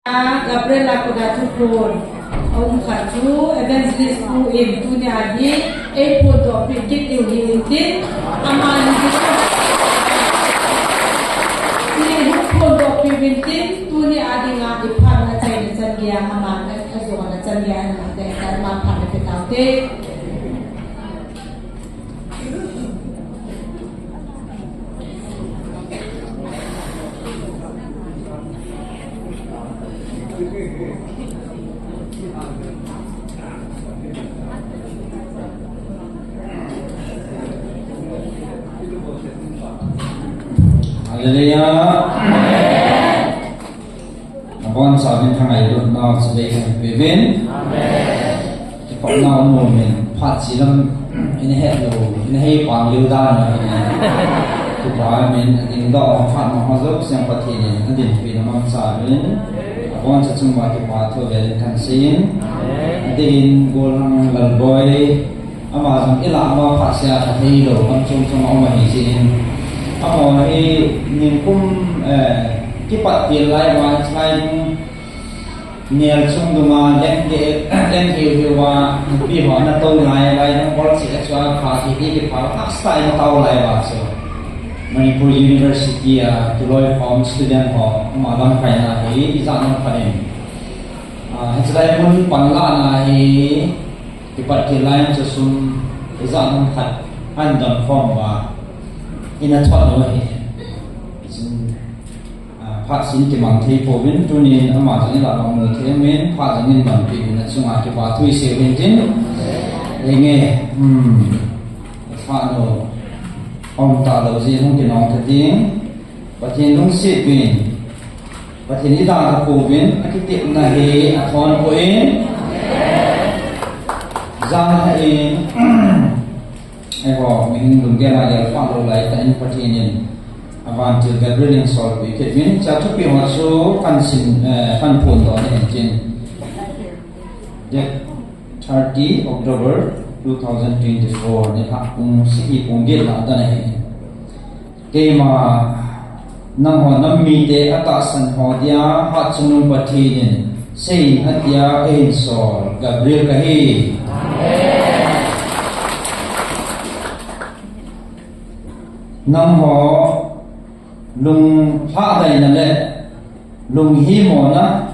Gabriel Lapagatu Pron, Om Khachu, Evangelist Pu in Tunyadi, A Poto, Pikit, Hilingtin, Aman, Poto, Pivintin, Tuni Adinga, the Pana Changia, Aman, Azona Changia, and the Karma Panapitante. Hallelujah. Upon sabin khangai do now today can begin. Amen. If now moment part silam in head lo in hey pang liu da na to ba men in do phat ma hazok sem pathi ni adin pi na sabin upon sa chung wa ki pa tho ve kan sin adin golang lal boy ama jang ila ma phat sia tha hei lo am chung chung ma hi sin Amo hi nin kum kipat tilai wa slai nial chung duma den hiu wa pi ho na to lai na bol si achwa kha ki pha style na tau lai wa so Manipur University Tuloi Home student ho malam kai na hi izan na phain slai mun pangla na hi kipat tilai chu sum izan na khat an don form wa in a thought way it's in parts in the mountain province to need a margin of the main part in the mountain in the Sumaki part 317 Ringe Fano on Talozi Hong Kinong Kating but in Long Sipin but in Ida Povin I could take Nahi a thorn point Zan in Evo mình đừng nghe lại để phản hồi lại tại phát hiện avant từ Gabriel Sol bị kết biến cha chúc biểu hòa số phân sinh phân phun đó này trên date 30 October 2024 này học cùng sĩ cùng biết là đó này cái mà năng hoa năm mi để ata san hoa dia hat sunung phát hiện xây hạt dia ein Sol Gabriel kahi Nam ho lung pha dai na le lung hi mo na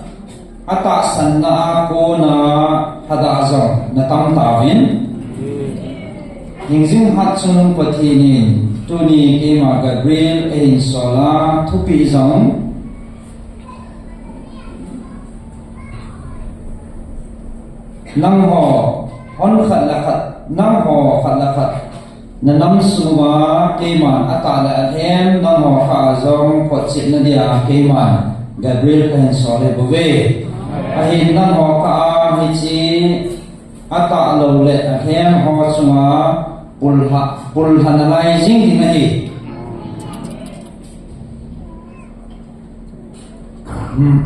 ata san na ko na hada zong na tam ta vin hingjing hat sunung pathinin tuni ke ma Gabriel ein sola thupi zong nam ho hon khat la khat nam ho khat la khat na nam suwa keman atala athem nam ho kha zong pot sit na dia keman Gabriel kan sole bove ahin nam ho ka hi chi ata lo le athem ho suwa pul hanalai jing di nahi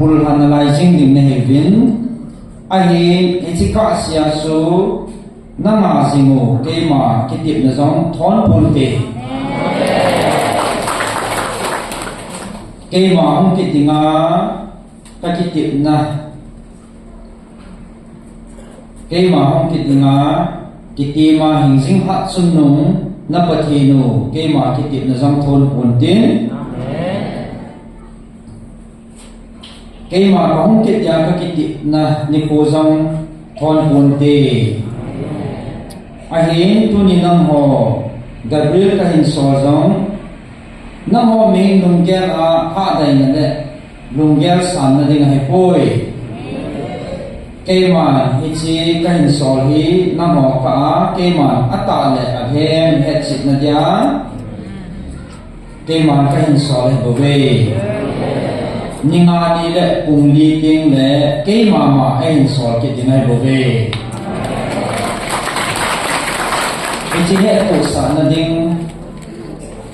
pul hanalai jing di nahi vin ahin chi ka sia su Nama singo kema kitip na zong thon pulte kema hong kitinga ka kitip na kema hong kitinga kitima hingsing hat sunnung na pathinu kema kitip na zong thon puntin kema hong kitya ka kitip na nipo zong thon punte ahin tu ni nam ho Gabriel kahin sozong nam ho ming lunggel a ha dai na le lunggel san na ding hai poi keman hi chi kahin sol hi nam ho ka keman ata le a hem het sit na dia keman kahin sol he bove ninga ni le pung li ting le keman ma ain sol ki ding hai bove Hijihet to sana ding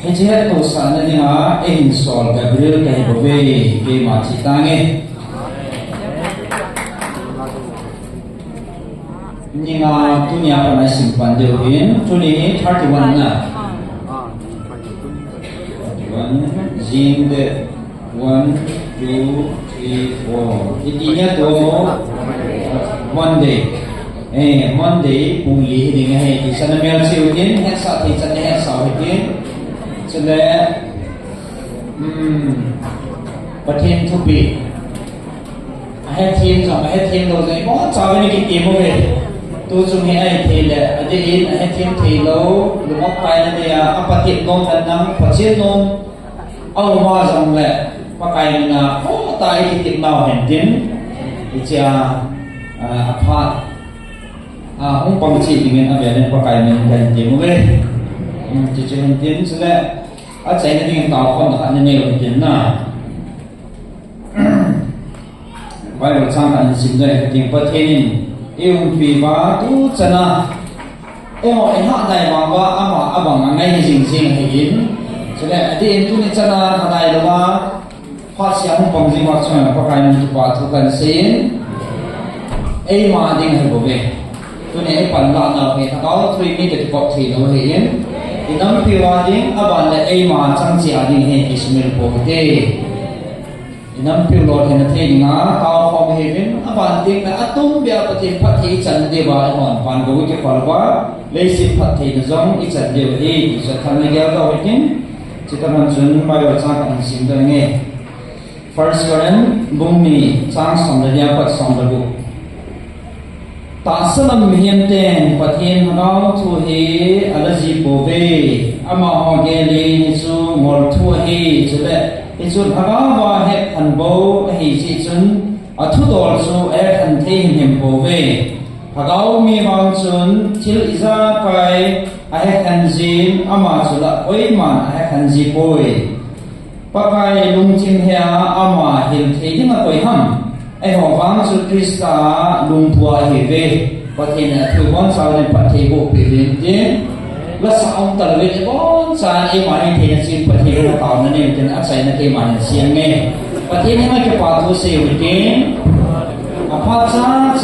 Hijihet to sana ding a ein Sol Gabriel kay bove ke ma chitange Ninga tunya pa na simpan deuhin tuni 31 na 31 jing de 1 2 3, 4. Itinya tuh Monday. Monday pungli di ngahe di sana mel siutin het sa ti sana het sa hitin. Sele patin tupi. Het thiên so het thiên lo dai mo cha ni ki ti mo ve. Tu chung he ai the le ade in het thiên the lo lu mo pai na de ya apatit nom dan nang pachin nom au ma jong le pa kai na o tai ki ti mau hen tin. Icha apart ông bằng chỉ mình ở bên qua cái mình cần tiền mới chỉ cho mình tiền chứ lẽ ở chạy cái tiền tàu không là anh nhiều tiền na vậy là sang anh xin đây cái tiền bớt thêm yêu vì ba tu chân à em hỏi anh họ này mà ba bằng ngay thì xin hay yếm chứ lẽ thì em tu nên chân à thằng này là ba phát triển không bằng gì mà cho qua cái mình qua thu cần xin em mà tiền hay bổ về tôi này phần lợn nào thì có three minute bọc thì nó hiện thì nó phiêu qua tiếng ở bàn là ai mà trang trí ở đây hiện Ismail bố thế thì nó phiêu lọt thì nó thấy ngã tao không hề biết ở bàn tiếng là tung bia có thể phát thị chân đi vào hòn bàn gối cái phần quá lấy xịt phát thị nó giống ít chân điều đi thì sẽ thành cái giao đâu hết chỉ ta làm chuyện mai vào trang cảnh xin tôi nghe first Korean bumi trang xong rồi nhà phát xong rồi ta salam hiền tên phát hiện nó thu hi alaji bove ama hogeli chu ngol thu hi chule ichun haga wa he han bo hi chi chun athu dol chu er han the him bove hagau mi wang chun thil iza pai a he han jin ama chula oiman a he han ji poi pakai lungchim hea ama hil thei ma koi ham ai họ vang su Krista lung thua hi ve có thể là thứ con sao nên phải thấy bộ biểu hiện thế là sao ông tận về con sao em mà anh thấy là xin phải thấy là tao nên nên áp sai là cái mà xiên nghe có thể nên cái bảo thu siêu cái phát ra